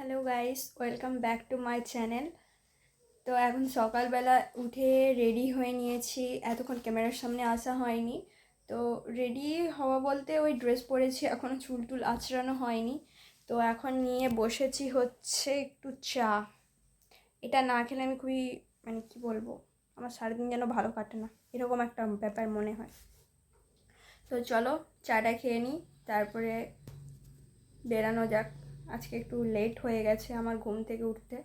Hello guys, welcome back to my channel. তো এখন সকালবেলা উঠে রেডি হয়ে নিয়েছি, এতক্ষণ ক্যামেরার সামনে আসা হয়নি। তো রেডি হওয়া বলতে ওই ড্রেস পরেছি, এখনও চুল টুল আঁচড়ানো হয়নি। তো এখন নিয়ে বসেছি হচ্ছে একটু চা। এটা না খেলে আমি খুবই কি বলবো, আমার সারাদিন যেন ভালো কাটে না, এরকম একটা ব্যাপার মনে হয়। তো চলো চাটা খেয়ে নিই, তারপরে বেরানো যাক। আজকে একটু লেট হয়ে গেছে আমার ঘুম থেকে উঠতে,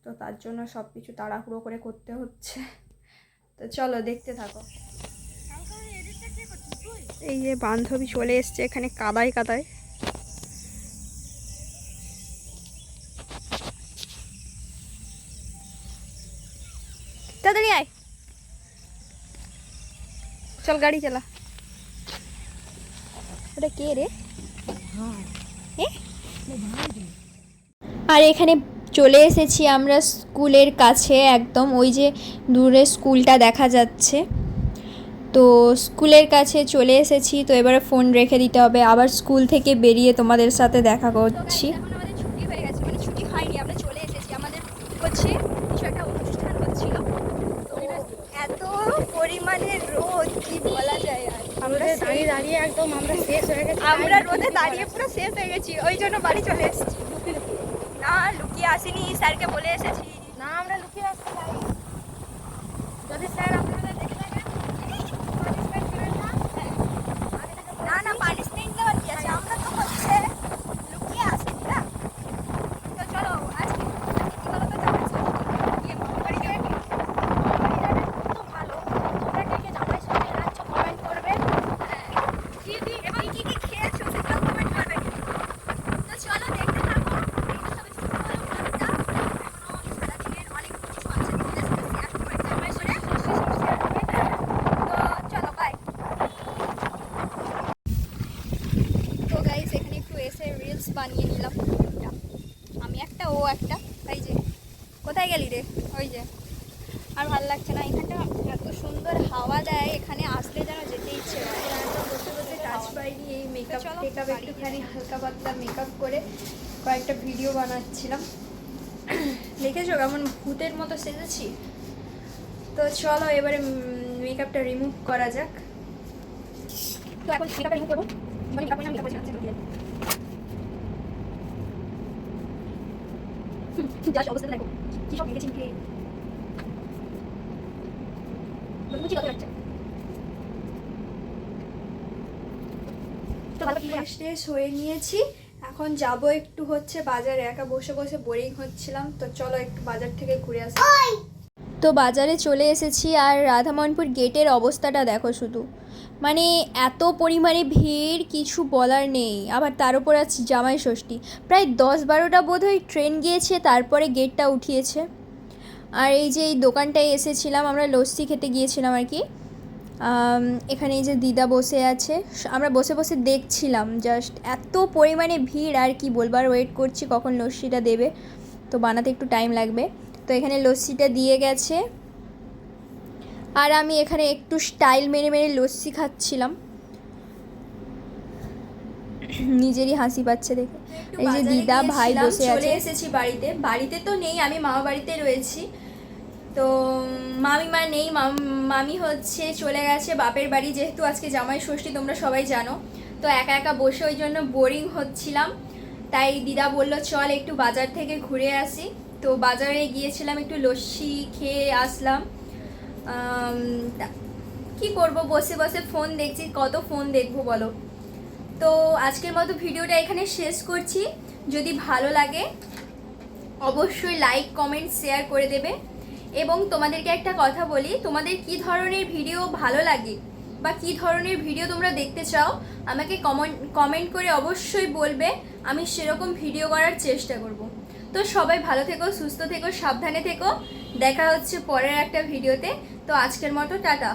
তো তার জন্য সব কিছু তাড়াহুড়ো করে করতে হচ্ছে। তো চলো দেখতে থাকো। এই যে বান্ধবী চলে এসছে এখানে কাদায় কাদায়। তাড়াতাড়ি আয়, চল গাড়ি চালা। ওটা কে রে? আর এখানে চলে এসেছি আমরা স্কুলের কাছে, একদম ওই যে দূরে স্কুলটা দেখা যাচ্ছে। তো স্কুলের কাছে চলে এসেছি, তো এবারে ফোন রেখে দিতে হবে, আবার স্কুল থেকে বেরিয়ে তোমাদের সাথে দেখা করছি। আমাদের ছুটি হয়ে গেছে, ছুটি হয়নি, আমরা চলে এসেছি। আমাদের হচ্ছে কিছু একটা অনুষ্ঠান হচ্ছিল, তো এত পরিমাণে রোদ কি বলা যায়। আর আমরা দাঁড়িয়ে দাঁড়িয়ে একদম আমরা শেষ হয়ে গেছি, আমরা রোদে দাঁড়িয়ে পুরো শেষ হয়ে গেছি, ওই জন্য বাড়ি চলে এসেছি। না লুকিয়ে আসিনি, স্যারকে বলে এসেছি। না আমরা লুকিয়ে আসতে পারি, যদি স্যার আপনাদের দেখে থাকেন না না পানিশমেন্ট দেওয়ার কি আছে, আমরা তো হচ্ছে লুকিয়ে আসিনি না। তো চলো আজকে কি বলো তো, জামাই ষষ্ঠী বাড়ি যাবে তো ভালো, তোমরা কে কে জামাই ষষ্ঠী যাচ্ছ কমেন্ট করবে। এবং কি কি খেয়েছো সেটাও কমেন্ট করবে। তো চলো দেখতে থাকো, বানিয়ে নিলাম আমি একটা, ও একটা। এই যে কোথায় গেলি রে? ওই যে। আর ভালো লাগছে না, এখানটা এত সুন্দর হাওয়া দেয়, এখানে আসলে যেন যেতে ইচ্ছে হয়। বসে বসে কাজ পাইনি, এই মেকআপ টেকআপ একটুখানি হালকা পাতলা মেকআপ করে কয়েকটা ভিডিও বানাচ্ছিলাম। দেখেছো কেমন ভূতের মতো সেজেছি? তো চলো এবারে মেকআপটা রিমুভ করা যাক। তো এখন মেকআপটা রিমুভ করবো, মানে মেকআপ করছি জাস্ট অবস্থা দেখো কি সব মেখেছি মুখে, বুঝি কত লাগছে। তো ভালো ফ্রেশ হয়ে নিয়েছি, এখন যাব একটু হচ্ছে বাজারে, একা বসে বসে বোরিং হচ্ছিলাম। তো চলো একটু বাজার থেকে ঘুরে আসি। তো বাজারে চলে এসেছি, আর রাধামোহনপুর গেটের অবস্থাটা দেখো শুধু, এত পরিমাণে ভিড় কিছু বলার নেই। আবার তার উপর আছে জামাই ষষ্ঠী, প্রায় 10-12টা বোধহয় ট্রেন গিয়েছে, তারপরে গেটটা উঠিয়েছে। আর এই যে এই দোকানটায় এসেছিলাম, আমরা লস্যি খেতে গিয়েছিলাম আর কি। এখানে এই যে দিদা বসে আছে, আমরা বসে বসে দেখছিলাম, জাস্ট এত পরিমাণে ভিড় আর কি বলবো। আর ওয়েট করছি কখন লস্যিটা দেবে, তো বানাতে একটু টাইম লাগবে। তো এখানে লস্যিটা দিয়ে গেছে, আর আমি এখানে একটু স্টাইল মেরে মেরে লস্যি খাচ্ছিলাম, নিজেরই হাসি পাচ্ছে দেখে। এই যে দিদা ভাই বসে আছে। চলে এসেছি বাড়িতে, বাড়িতে তো নেই, আমি মামা বাড়িতে রয়েছি। তো মামিমা নেই, মামি হচ্ছে চলে গেছে বাপের বাড়ি, যেহেতু আজকে জামাই ষষ্ঠী তোমরা সবাই জানো। তো একা একা বসে ওই জন্য বোরিং হচ্ছিলাম, তাই দিদা বললো চল একটু বাজার থেকে ঘুরে আসি। তো বাজারে গিয়েছিলাম, একটু লস্যি খেয়ে আসলাম। কি করব, বসে বসে ফোন দেখছি, কত ফোন দেখবো বলো। তো আজকের মতো ভিডিওটা এখানে শেষ করছি। যদি ভালো লাগে অবশ্যই লাইক কমেন্ট শেয়ার করে দেবে। এবং তোমাদেরকে একটা কথা বলি, তোমাদের কি ধরনের ভিডিও ভালো লাগে বা কি ধরনের ভিডিও তোমরা দেখতে চাও আমাকে কমেন্ট করে অবশ্যই বলবে, আমি সেরকম ভিডিও করার চেষ্টা করব। তো সবাই ভালো থেকো, সুস্থ থেকো, সাবধানে থেকো, দেখা হচ্ছে পরের একটা ভিডিওতে। তো আজকের মতো টাটা।